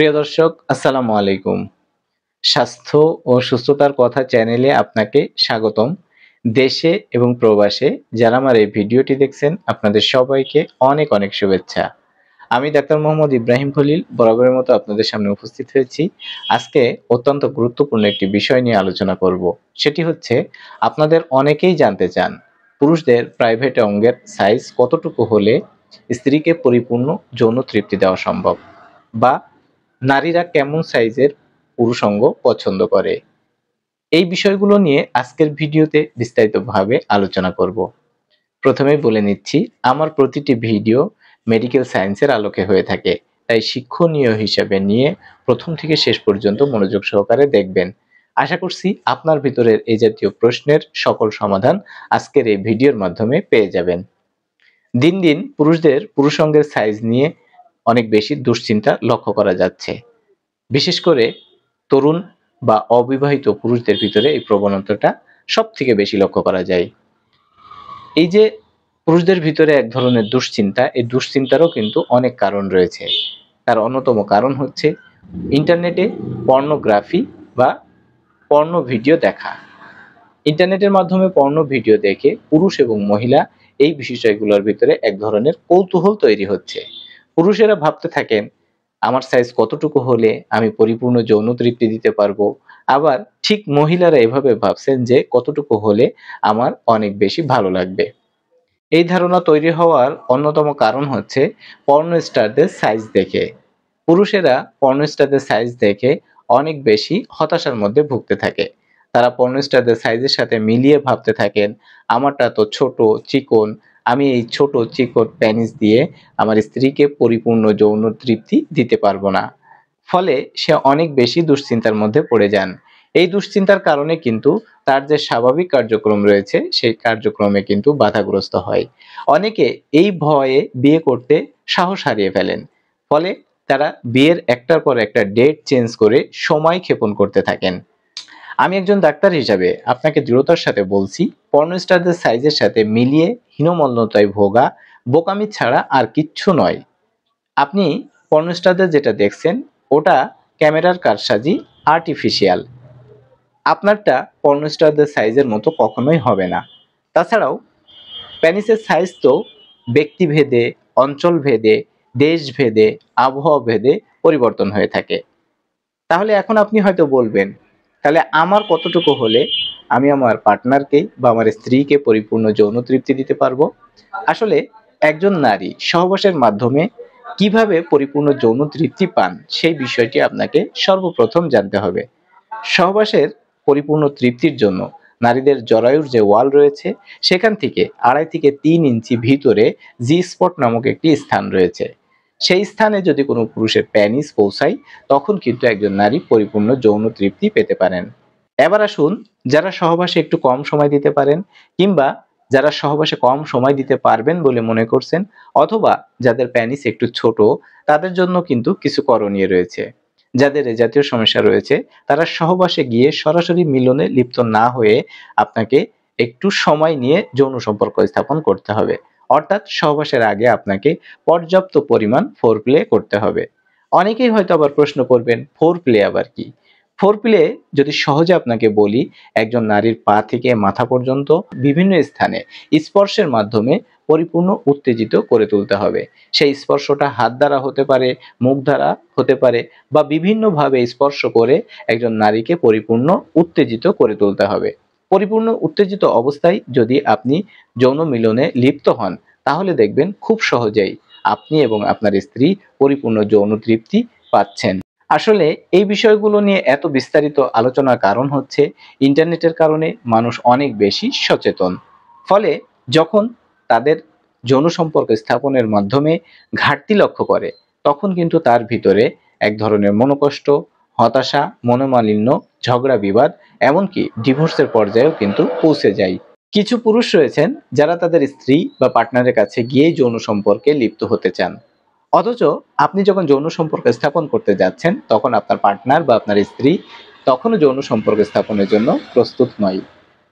প্রিয় দর্শক, আসসালামু আলাইকুম। স্বাস্থ্য ও সুস্থতার কথা চ্যানেলে আপনাকে স্বাগতম। দেশে এবং প্রবাসে যারা আমার এই ভিডিওটি দেখছেন আপনাদের সবাইকে অনেক অনেক শুভেচ্ছা। আমি ডাক্তার মোহাম্মদ ইব্রাহিম খলিল বরাবরের মতো আপনাদের সামনে উপস্থিত হয়েছি। আজকে অত্যন্ত গুরুত্বপূর্ণ একটি বিষয় নিয়ে আলোচনা করব। সেটি হচ্ছে, আপনাদের অনেকেই জানতে চান পুরুষদের প্রাইভেট অঙ্গের সাইজ কতটুকু হলে স্ত্রীকে পরিপূর্ণ যৌন তৃপ্তি দেওয়া সম্ভব, বা নারীরা কেমন সাইজের পুরুষ অঙ্গ পছন্দ করে। এই বিষয়গুলো নিয়ে আজকের ভিডিওতে বিস্তারিতভাবে আলোচনা করব। প্রথমেই বলে নিচ্ছি, আমার প্রতিটি ভিডিও মেডিকেল সায়েন্সের আলোকে হয়ে থাকে, তাই শিক্ষণীয় হিসাবে নিয়ে প্রথম থেকে শেষ পর্যন্ত মনোযোগ সহকারে দেখবেন। আশা করছি আপনার ভিতরের এই জাতীয় প্রশ্নের সকল সমাধান আজকের এই ভিডিওর মাধ্যমে পেয়ে যাবেন। দিন দিন পুরুষদের পুরুষাঙ্গের সাইজ নিয়ে অনেক বেশি দুশ্চিন্তা লক্ষ্য করা যাচ্ছে। বিশেষ করে তরুণ বা অবিবাহিত পুরুষদের ভিতরে এই প্রবণতাটা সবথেকে বেশি লক্ষ্য করা যায়। এই যে পুরুষদের ভিতরে এক ধরনের দুশ্চিন্তা, এই দুশ্চিন্তারও কিন্তু অনেক কারণ রয়েছে। তার অন্যতম কারণ হচ্ছে ইন্টারনেটে পর্নোগ্রাফি বা পর্ন ভিডিও দেখা। ইন্টারনেটের মাধ্যমে পর্ন ভিডিও দেখে পুরুষ এবং মহিলা এই বিষয়গুলোর ভিতরে এক ধরনের কৌতূহল তৈরি হচ্ছে। পুরুষেরা ভাবতে থাকেন, আমার সাইজ কতটুকু হলে আমি পরিপূর্ণ যৌন তৃপ্তি দিতে পারবো। আবার ঠিক মহিলারা এভাবে ভাবছেন যে কতটুকু হলে আমার অনেক বেশি ভালো লাগবে। এই ধারণা তৈরি হওয়ার অন্যতম কারণ হচ্ছে পর্ন স্টারদের সাইজ দেখে। পুরুষেরা পর্ন স্টারদের সাইজ দেখে অনেক বেশি হতাশার মধ্যে ভুগতে থাকে। তারা পর্ন স্টারদের সাইজের সাথে মিলিয়ে ভাবতে থাকেন, আমারটা তো ছোট, চিকন, আমি এই ছোট চিকন পেনিস দিয়ে আমার স্ত্রীকে পরিপূর্ণ যৌন তৃপ্তি দিতে পারবো না। ফলে সে অনেক বেশি দুশ্চিন্তার মধ্যে পড়ে যান। এই দুশ্চিন্তার কারণে কিন্তু তার যে স্বাভাবিক কার্যক্রম রয়েছে সেই কার্যক্রমে কিন্তু বাধাগ্রস্ত হয়। অনেকে এই ভয়ে বিয়ে করতে সাহস হারিয়ে ফেলেন। ফলে তারা বিয়ের একটার পর একটা ডেট চেঞ্জ করে সময় ক্ষেপণ করতে থাকেন। আমি একজন ডাক্তার হিসাবে আপনাকে দৃঢ়তার সাথে বলছি, পর্নোস্টারদের সাইজের সাথে মিলিয়ে হীনমন্যতায় ভোগা বোকামি ছাড়া আর কিচ্ছু নয়। আপনি পর্নোস্টারদের যেটা দেখছেন ওটা ক্যামেরার কারসাজি, আর্টিফিশিয়াল। আপনারটা পর্নোস্টারদের সাইজের মতো কখনোই হবে না। তাছাড়াও পেনিসের সাইজ তো ব্যক্তিভেদে, অঞ্চলভেদে, দেশভেদে, আবহাওয়া ভেদে পরিবর্তন হয়ে থাকে। তাহলে এখন আপনি হয়তো বলবেন, তাহলে আমার কতটুকু হলে আমি আমার পার্টনারকে বা আমার স্ত্রীকে পরিপূর্ণ যৌন তৃপ্তি দিতে পারবো? আসলে একজন নারী সহবাসের মাধ্যমে কিভাবে পরিপূর্ণ যৌন তৃপ্তি পান সেই বিষয়টি আপনাকে সর্বপ্রথম জানতে হবে। সহবাসের পরিপূর্ণ তৃপ্তির জন্য নারীদের জরায়ুর যে ওয়াল রয়েছে সেখান থেকে 2.5 থেকে 3 ইঞ্চি ভিতরে জি স্পট নামক একটি স্থান রয়েছে। সেই স্থানে যদি কোনো পুরুষের প্যানিস পৌঁছায় তখন কিন্তু একজন নারী পরিপূর্ণ যৌন তৃপ্তি পেতে পারেন। এবার আসুন, যারা সহবাসে একটু কম সময় দিতে পারেন, কিংবা যারা সহবাসে কম সময় দিতে পারবেন বলে মনে করছেন, অথবা যাদের প্যানিস একটু ছোট, তাদের জন্য কিন্তু কিছু করণীয় রয়েছে। যাদের এ জাতীয় সমস্যা রয়েছে তারা সহবাসে গিয়ে সরাসরি মিলনে লিপ্ত না হয়ে আপনাকে একটু সময় নিয়ে যৌন সম্পর্ক স্থাপন করতে হবে। অর্থাৎ সহবাসের আগে আপনাকে পর্যাপ্ত পরিমাণ ফোরপ্লে করতে হবে। অনেকেই হয়তো আবার প্রশ্ন করবেন, ফোরপ্লে আবার কি? ফোরপ্লে যদি সহজে আপনাকে বলি, একজন নারীর পা থেকে মাথা পর্যন্ত বিভিন্ন স্থানে স্পর্শের মাধ্যমে পরিপূর্ণ উত্তেজিত করে তুলতে হবে। সেই স্পর্শটা হাত দ্বারা হতে পারে, মুখ দ্বারা হতে পারে, বা বিভিন্নভাবে স্পর্শ করে একজন নারীকে পরিপূর্ণ উত্তেজিত করে তুলতে হবে। পরিপূর্ণ উত্তেজিত অবস্থায় যদি আপনি যৌন মিলনে লিপ্ত হন তাহলে দেখবেন খুব সহজেই আপনি এবং আপনার স্ত্রী পরিপূর্ণ যৌন তৃপ্তি পাচ্ছেন। আসলে এই বিষয়গুলো নিয়ে এত বিস্তারিত আলোচনার কারণ হচ্ছে ইন্টারনেটের কারণে মানুষ অনেক বেশি সচেতন। ফলে যখন তাদের যৌন সম্পর্ক স্থাপনের মাধ্যমে ঘাটতি লক্ষ্য করে তখন কিন্তু তার ভিতরে এক ধরনের মনোকষ্ট, হতাশা, মনোমালিন্য, ঝগড়া বিবাদ, এমনকি ডিভোর্সের পর্যায়েও কিন্তু পৌঁছে যায়। কিছু পুরুষ রয়েছেন যারা তাদের স্ত্রী বা পার্টনারের কাছে গিয়েই যৌন সম্পর্কে লিপ্ত হতে চান। অথচ আপনি যখন যৌন সম্পর্ক স্থাপন করতে যাচ্ছেন তখন আপনার পার্টনার বা আপনার স্ত্রী তখনও যৌন সম্পর্ক স্থাপনের জন্য প্রস্তুত নয়।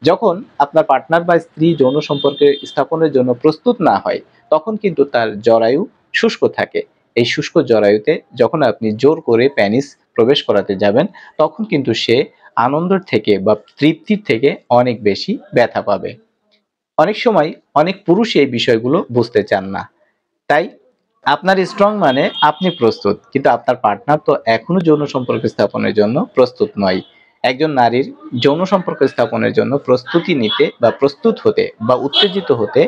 যখন আপনার পার্টনার বা স্ত্রী যৌন সম্পর্কে স্থাপনের জন্য প্রস্তুত না হয় তখন কিন্তু তার জরায়ু শুষ্ক থাকে। এই শুষ্ক জরায়ুতে যখন আপনি জোর করে পেনিস প্রবেশ করাতে যাবেন, তখন কিন্তু সে আনন্দের থেকে বা তৃপ্তির থেকে অনেক বেশি ব্যথা পাবে। অনেক সময় অনেক পুরুষই এই বিষয়গুলো বুঝতে চান না। তাই আপনার স্ট্রং মানে আপনি প্রস্তুত, কিন্তু আপনার পার্টনার তো এখনো যৌন সম্পর্ক স্থাপনের জন্য প্রস্তুত নয়। একজন নারীর যৌন সম্পর্ক স্থাপনের জন্য প্রস্তুতি নিতে বা প্রস্তুত হতে বা উত্তেজিত হতে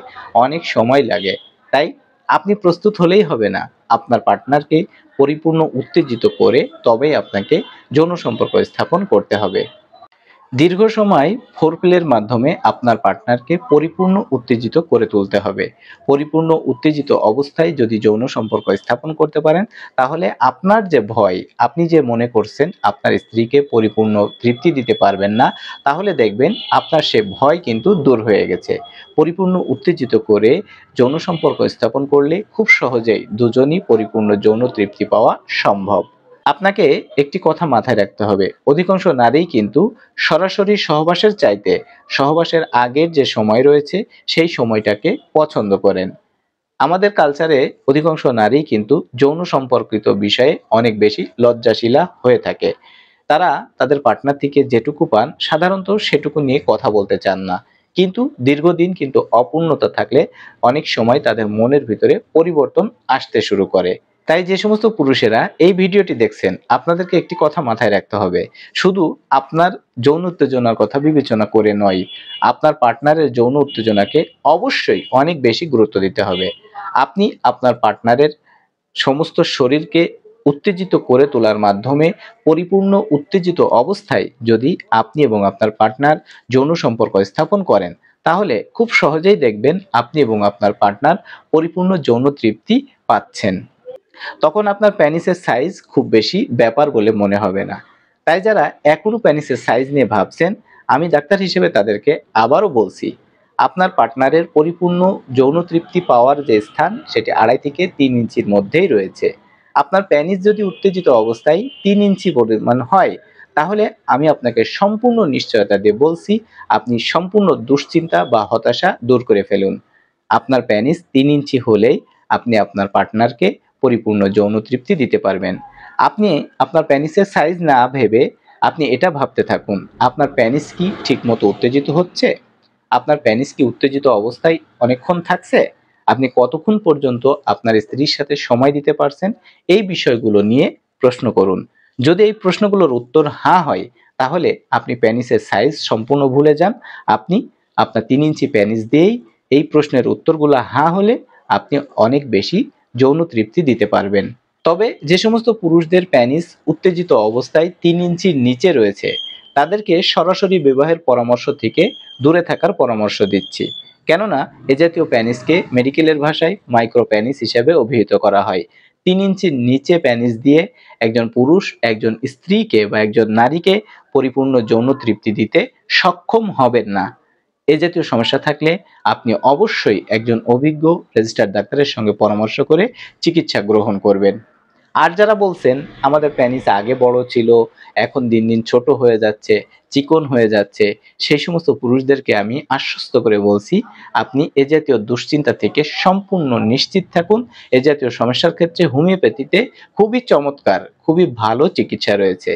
অনেক সময় লাগে। তাই আপনি প্রস্তুত হলেই হবে না, আপনার পার্টনারকে পরিপূর্ণ উত্তেজিত করে তবেই আপনাকে যৌন সম্পর্ক স্থাপন করতে হবে। দীর্ঘ সময় ফোরপ্লের মাধ্যমে আপনার পার্টনারকে পরিপূর্ণ উত্তেজিত করে তুলতে হবে। পরিপূর্ণ উত্তেজিত অবস্থায় যদি যৌন সম্পর্ক স্থাপন করতে পারেন, তাহলে আপনার যে ভয়, আপনি যে মনে করছেন আপনার স্ত্রীকে পরিপূর্ণ তৃপ্তি দিতে পারবেন না, তাহলে দেখবেন আপনার সে ভয় কিন্তু দূর হয়ে গেছে। পরিপূর্ণ উত্তেজিত করে যৌন সম্পর্ক স্থাপন করলে খুব সহজেই দুজনই পরিপূর্ণ যৌন তৃপ্তি পাওয়া সম্ভব। আপনাকে একটি কথা মাথায় রাখতে হবে, অধিকাংশ নারীই কিন্তু সরাসরি সহবাসের চাইতে সহবাসের আগের যে সময় রয়েছে সেই সময়টাকে পছন্দ করেন। আমাদের কালচারে অধিকাংশ নারী কিন্তু যৌন সম্পর্কিত বিষয়ে অনেক বেশি লজ্জাশীলা হয়ে থাকে। তারা তাদের পার্টনার থেকে যেটুকু পান সাধারণত সেটুকু নিয়ে কথা বলতে চান না। কিন্তু দীর্ঘদিন কিন্তু অপূর্ণতা থাকলে অনেক সময় তাদের মনের ভিতরে পরিবর্তন আসতে শুরু করে। তাই যে সমস্ত পুরুষেরা এই ভিডিওটি দেখছেন, আপনাদেরকে একটি কথা মাথায় রাখতে হবে, শুধু আপনার যৌন উত্তেজনার কথা বিবেচনা করে নয়, আপনার পার্টনারের যৌন উত্তেজনাকে অবশ্যই অনেক বেশি গুরুত্ব দিতে হবে। আপনি আপনার পার্টনারের সমস্ত শরীরকে উত্তেজিত করে তোলার মাধ্যমে পরিপূর্ণ উত্তেজিত অবস্থায় যদি আপনি এবং আপনার পার্টনার যৌন সম্পর্ক স্থাপন করেন, তাহলে খুব সহজেই দেখবেন আপনি এবং আপনার পার্টনার পরিপূর্ণ যৌন তৃপ্তি পাচ্ছেন। তখন আপনার পেনিসের সাইজ খুব বেশি ব্যাপার বলে মনে হবে না। তাই যারা এখনো পেনিসের সাইজ নিয়ে ভাবছেন, আমি ডাক্তার হিসেবে তাদেরকে আবারও বলছি, আপনার পার্টনারের পরিপূর্ণ যৌন তৃপ্তি পাওয়ার যে স্থান সেটি 2.5 থেকে 3 ইঞ্চির মধ্যেই রয়েছে। আপনার পেনিস যদি উত্তেজিত অবস্থায় 3 ইঞ্চি পরিমাণ হয়, তাহলে আমি আপনাকে সম্পূর্ণ নিশ্চয়তা দিয়ে বলছি, আপনি সম্পূর্ণ দুশ্চিন্তা বা হতাশা দূর করে ফেলুন। আপনার পেনিস 3 ইঞ্চি হলেই আপনি আপনার পার্টনারকে পরিপূর্ণ যৌন তৃপ্তি দিতে পারবেন। আপনি আপনার পেনিসের সাইজ না ভেবে আপনি এটা ভাবতে থাকুন, আপনার পেনিস কি ঠিকমতো উত্তেজিত হচ্ছে? আপনার পেনিস কি উত্তেজিত অবস্থায় অনেকক্ষণ থাকছে? আপনি কতক্ষণ পর্যন্ত আপনার স্ত্রীর সাথে সময় দিতে পারছেন? এই বিষয়গুলো নিয়ে প্রশ্ন করুন। যদি এই প্রশ্নগুলোর উত্তর হ্যাঁ হয়, তাহলে আপনি পেনিসের সাইজ সম্পূর্ণ ভুলে যান। আপনি আপনার 3 ইঞ্চি পেনিস দিয়েই এই প্রশ্নের উত্তরগুলো হ্যাঁ হলে আপনি অনেক বেশি যৌন তৃপ্তি দিতে পারবেন। তবে যে সমস্ত পুরুষদের পেনিস উত্তেজিত অবস্থায় 3 ইঞ্চির নিচে রয়েছে, তাদেরকে সরাসরি বিবাহের পরামর্শ থেকে দূরে থাকার পরামর্শ দিচ্ছি। কেননা এ জাতীয় পেনিসকে মেডিকেলের ভাষায় মাইক্রো পেনিস হিসেবে অভিহিত করা হয়। 3 ইঞ্চির নিচে পেনিস দিয়ে একজন পুরুষ একজন স্ত্রীকে বা একজন নারীকে পরিপূর্ণ যৌন তৃপ্তি দিতে সক্ষম হবেন না। এ জাতীয় সমস্যা থাকলে আপনি অবশ্যই একজন অভিজ্ঞ রেজিস্টার্ড ডাক্তারের সঙ্গে পরামর্শ করে চিকিৎসা গ্রহণ করবেন। আর যারা বলছেন আমাদের পেনিস আগে বড় ছিল, এখন দিন দিন ছোট হয়ে যাচ্ছে, চিকন হয়ে যাচ্ছে, সেই সমস্ত পুরুষদেরকে আমি আশ্বস্ত করে বলছি, আপনি এ জাতীয় দুশ্চিন্তা থেকে সম্পূর্ণ নিশ্চিত থাকুন। এ জাতীয় সমস্যার ক্ষেত্রে হোমিওপ্যাথিতে খুবই চমৎকার, খুবই ভালো চিকিৎসা রয়েছে।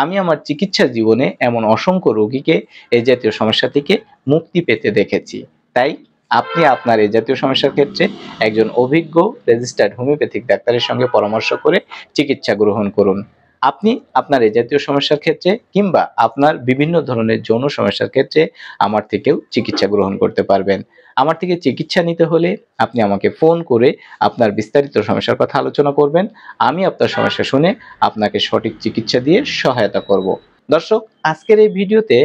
আমি আমার চিকিৎসা জীবনে এমন অসংখ্য রোগীকে এ জাতীয় সমস্যা থেকে মুক্তি পেতে দেখেছি। তাই আপনি আপনার এই জাতীয় সমস্যার ক্ষেত্রে একজন অভিজ্ঞ রেজিস্টার্ড হোমিওপ্যাথিক ডাক্তারের সঙ্গে পরামর্শ করে চিকিৎসা গ্রহণ করুন। আপনি আপনার এই জাতীয় সমস্যার ক্ষেত্রে কিংবা আপনার বিভিন্ন ধরনের যৌন সমস্যার ক্ষেত্রে আমার থেকেও চিকিৎসা গ্রহণ করতে পারবেন। আমার থেকে চিকিৎসা নিতে হলে আপনি আমাকে ফোন করে আপনার বিস্তারিত সমস্যার কথা আলোচনা করবেন। আমি আপনার সমস্যা শুনে আপনাকে সঠিক চিকিৎসা দিয়ে সহায়তা করব। দর্শক, আজকের এই ভিডিওতে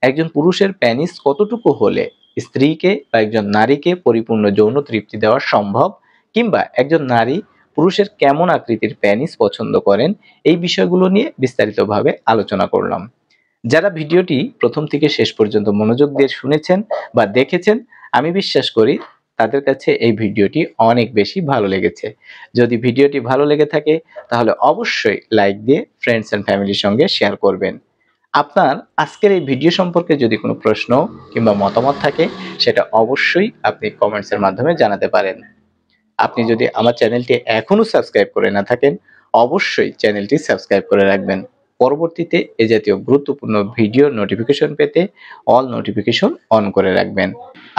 একজন পুরুষের পেনিস কতটুকু হলে স্ত্রীকে বা একজন নারীকে পরিপূর্ণ যৌন তৃপ্তি দেওয়া সম্ভব, কিংবা একজন নারী পুরুষের কেমন আকৃতির পেনিস পছন্দ করেন, এই বিষয়গুলো নিয়ে বিস্তারিতভাবে আলোচনা করলাম। যারা ভিডিওটি প্রথম থেকে শেষ পর্যন্ত মনোযোগ দিয়ে শুনেছেন বা দেখেছেন, আমি বিশ্বাস করি তাদের কাছে এই ভিডিওটি অনেক বেশি ভালো লেগেছে। যদি ভিডিওটি ভালো লেগে থাকে তাহলে অবশ্যই লাইক দিয়ে ফ্রেন্ডস এন্ড ফ্যামিলির সঙ্গে শেয়ার করবেন। আপনার আজকের এই ভিডিও সম্পর্কে যদি কোনো প্রশ্ন কিংবা মতামত থাকে, সেটা অবশ্যই আপনি কমেন্টসের মাধ্যমে জানাতে পারেন। আপনি যদি আমার চ্যানেলটি এখনো সাবস্ক্রাইব করে না থাকেন, অবশ্যই চ্যানেলটি সাবস্ক্রাইব করে রাখবেন। পরবর্তীতে এ জাতীয় গুরুত্বপূর্ণ ভিডিও নোটিফিকেশন পেতে অল নোটিফিকেশন অন করে রাখবেন।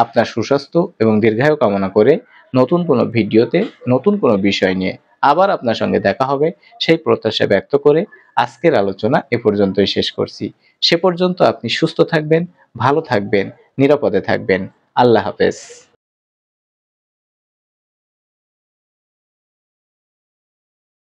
আপনার সুস্বাস্থ্য এবং দীর্ঘায়ু কামনা করে নতুন কোনো ভিডিওতে নতুন কোনো বিষয় নিয়ে আবার আপনার সঙ্গে দেখা হবে, সেই প্রত্যাশা ব্যক্ত করে আজকের আলোচনা এ পর্যন্তই শেষ করছি। সে পর্যন্ত আপনি সুস্থ থাকবেন, ভালো থাকবেন, নিরাপদে থাকবেন। আল্লাহ হাফেজ।